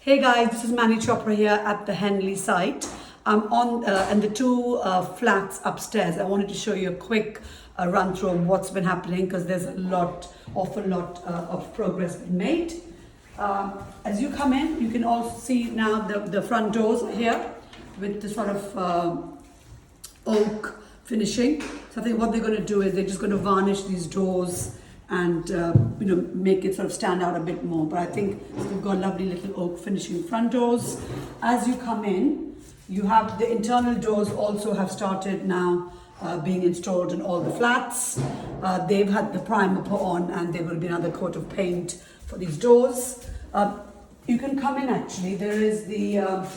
Hey guys, this is Manny Chopra here at the Henley site. I'm on and the two flats upstairs. I wanted to show you a quick run through of what's been happening because there's awful lot of progress been made. As you come in, you can also see now the front doors are here with the sort of oak finishing. So I think what they're going to do is they're just going to varnish these doors and make it sort of stand out a bit more. But I think we've got lovely little oak finishing front doors. As you come in, you have the internal doors also have started now being installed in all the flats. They've had the primer put on and there will be another coat of paint for these doors. You can come in actually, there is the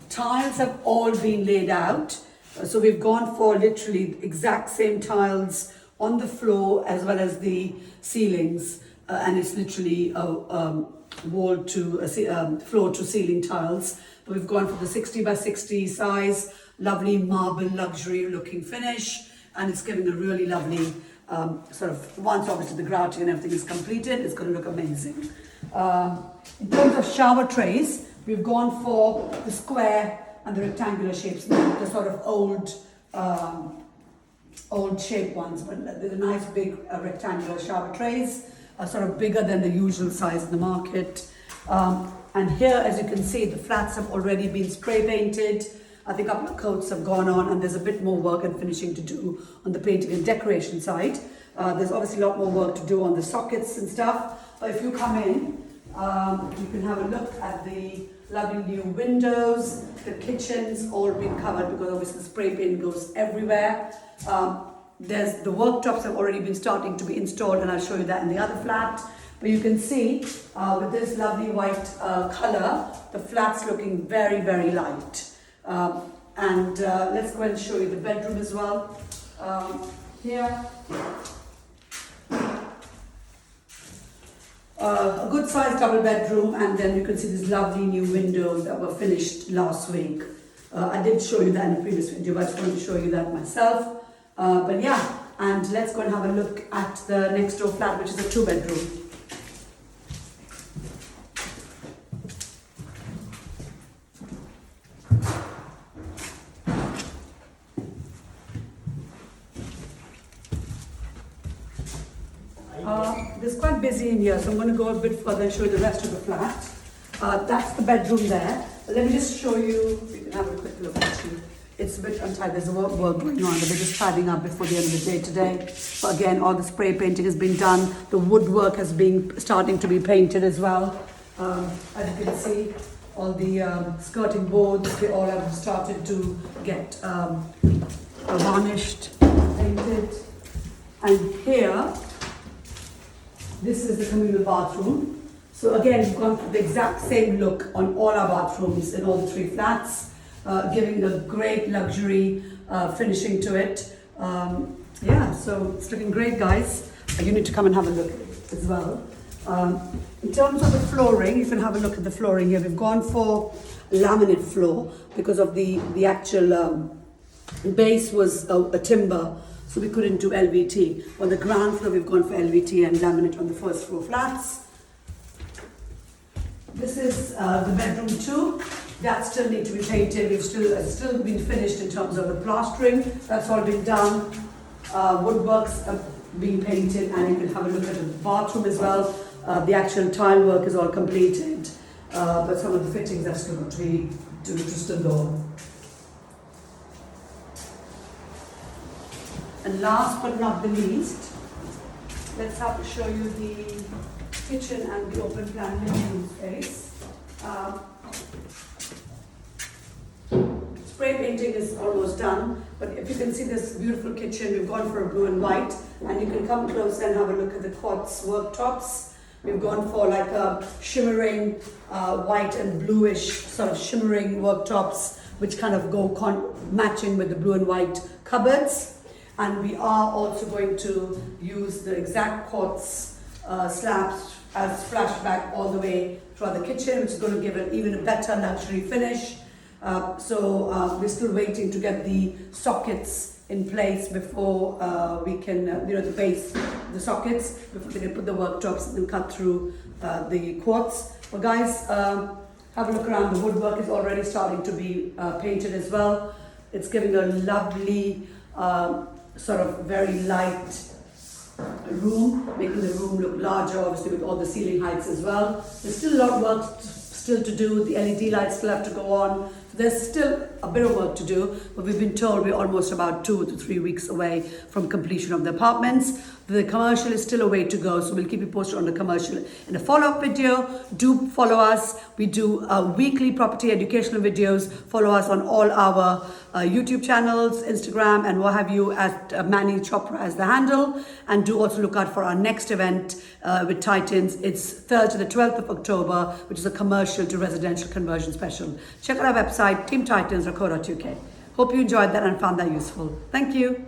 tiles have all been laid out. So we've gone for literally exact same tiles on the floor as well as the ceilings, and it's literally wall to floor to ceiling tiles. But we've gone for the 60 by 60 size, lovely marble luxury looking finish, and it's giving a really lovely sort of, once obviously the grouting and everything is completed, it's going to look amazing. In terms of shower trays, we've gone for the square and the rectangular shapes, the sort of old shape ones, but they're nice big rectangular shower trays, sort of bigger than the usual size in the market. And here, as you can see, the flats have already been spray painted. I think a couple of coats have gone on and there's a bit more work and finishing to do on the painting and decoration side. There's obviously a lot more work to do on the sockets and stuff, but if you come in, you can have a look at the lovely new windows. The kitchen's all been covered because obviously the spray paint goes everywhere. There's the worktops have already been starting to be installed, and I'll show you that in the other flat. But you can see with this lovely white color, the flat's looking very, very light. And let's go and show you the bedroom as well. Here. A good sized double bedroom, and then you can see these lovely new windows that were finished last week. I did show you that in the previous video, but I just wanted to show you that myself. But yeah, and let's go and have a look at the next door flat, which is a 2-bedroom. It's quite busy in here, so I'm going to go a bit further and show you the rest of the flat. That's the bedroom there. Let me just show you, you can have a quick look actually. It's a bit untidy, there's a work going on, but we're just tidying up before the end of the day today. But again, all the spray painting has been done, the woodwork has been starting to be painted as well. As you can see, all the skirting boards, they all have started to get varnished, painted. And here, this is the communal bathroom. So again, we've gone for the exact same look on all our bathrooms in all the 3 flats, giving a great luxury finishing to it. Yeah, so it's looking great, guys. You need to come and have a look at it as well. In terms of the flooring, you can have a look at the flooring here. We've gone for laminate floor because of the actual base was a timber. So we couldn't do LVT. On the ground floor, we've gone for LVT and laminate on the first floor flats. This is the bedroom 2. That still needs to be painted. We've still been finished in terms of the plastering. That's all been done. Woodworks have been painted, and you can have a look at the bathroom as well. The actual tile work is all completed, but some of the fittings are still got to still go. And last but not the least, let's have to show you the kitchen and the open plan living room space. Spray painting is almost done, but if you can see this beautiful kitchen, we've gone for a blue and white, and you can come close and have a look at the quartz worktops. We've gone for like a shimmering white and bluish sort of shimmering worktops, which kind of go matching with the blue and white cupboards. And we are also going to use the exact quartz slabs as flashback all the way throughout the kitchen, which is going to give it even a better luxury finish. So we're still waiting to get the sockets in place before we can, the base, the sockets, before they can put the worktops and cut through the quartz. Well guys, Have a look around. The woodwork is already starting to be painted as well. It's giving a lovely, sort of very light room, making the room look larger, obviously with all the ceiling heights as well. There's still a lot of work still to do. The LED lights still have to go on. So there's still a bit of work to do, but we've been told we're almost about 2 to 3 weeks away from completion of the apartments. The commercial is still a way to go, so we'll keep you posted on the commercial in a follow-up video. Do follow us. We do weekly property educational videos. Follow us on all our YouTube channels, Instagram, and what have you, at Manny Chopra as the handle. And do also look out for our next event with Titans. It's Thursday, the 12th of October, which is a commercial to residential conversion special. Check out our website, teamtitans.co.uk. Hope you enjoyed that and found that useful. Thank you.